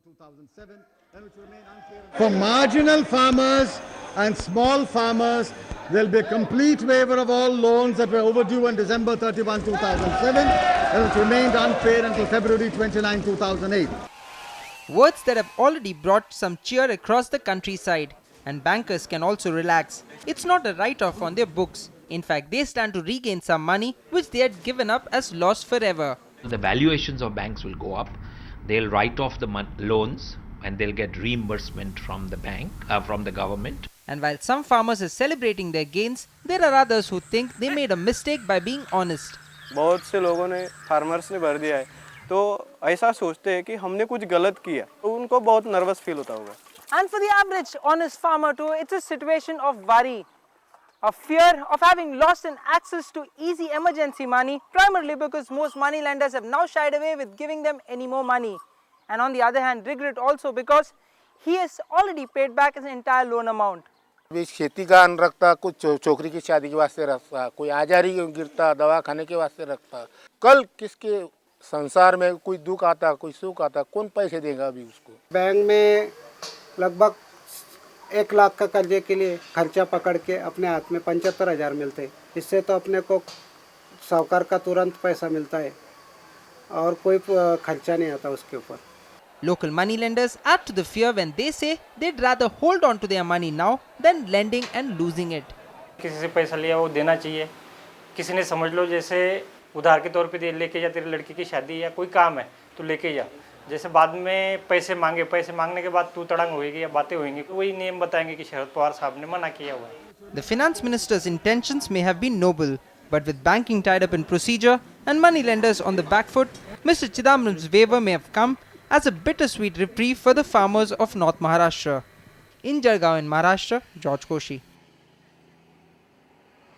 2007, and which remain unclear. For marginal farmers and small farmers, there will be a complete waiver of all loans that were overdue on December 31, 2007, and which remained unpaid until February 29, 2008. Words that have already brought some cheer across the countryside, and bankers can also relax. It's not a write-off on their books. In fact, they stand to regain some money which they had given up as lost forever. The valuations of banks will go up. They'll write off the loans and they'll get reimbursement from the bank, from the government. And while some farmers are celebrating their gains, there are others who think they made a mistake by being honest. बहुत से लोगों ने farmers ने भर दिया है तो ऐसा सोचते हैं कि हमने कुछ गलत किया तो उनको बहुत नर्वस फील होता होगा. And for the average honest farmer too, it's a situation of worry, of fear of having lost an access to easy emergency money, primarily because most money lenders have now shied away with giving them any more money. And on the other hand, regret also because he has already paid back his entire loan amount. अभी खेती का अन्न रखता, कुछ छोकरी की शादी के वास्ते रखता, कोई आजारी गिरता, दवा खाने के वास्ते रखता. कल किसके संसार में कोई दुख आता, कोई सुख आता, कौन पैसे देगा अभी उसको. बैंक में लगभग 1 लाख का कर्जे के लिए खर्चा पकड़ के अपने हाथ में 75,000 मिलते. इससे तो अपने को साहूकार का तुरंत पैसा मिलता है और कोई खर्चा नहीं आता उसके ऊपर. Local money lenders add to the fear when they say they'd rather hold on to their money now than lending and losing it. किसी से पैसा लिया वो देना चाहिए. किसी ने समझ लो जैसे उधार के तौर पे दे लेके जा, तेरी लड़की की शादी या कोई काम है तो लेके जा. जैसे बाद में पैसे मांगने के बाद तू तड़ंग होएगी या बातें होंगी, वही नियम बताएंगे कि शरद पवार साहब ने मना किया हुआ है. The finance minister's intentions may have been noble, but with banking tied up in procedure and money lenders on the back foot, Mr. Chidambaram's waiver may have come as a bittersweet reprieve for the farmers of North Maharashtra. In Jalgaon in Maharashtra, George Koshi.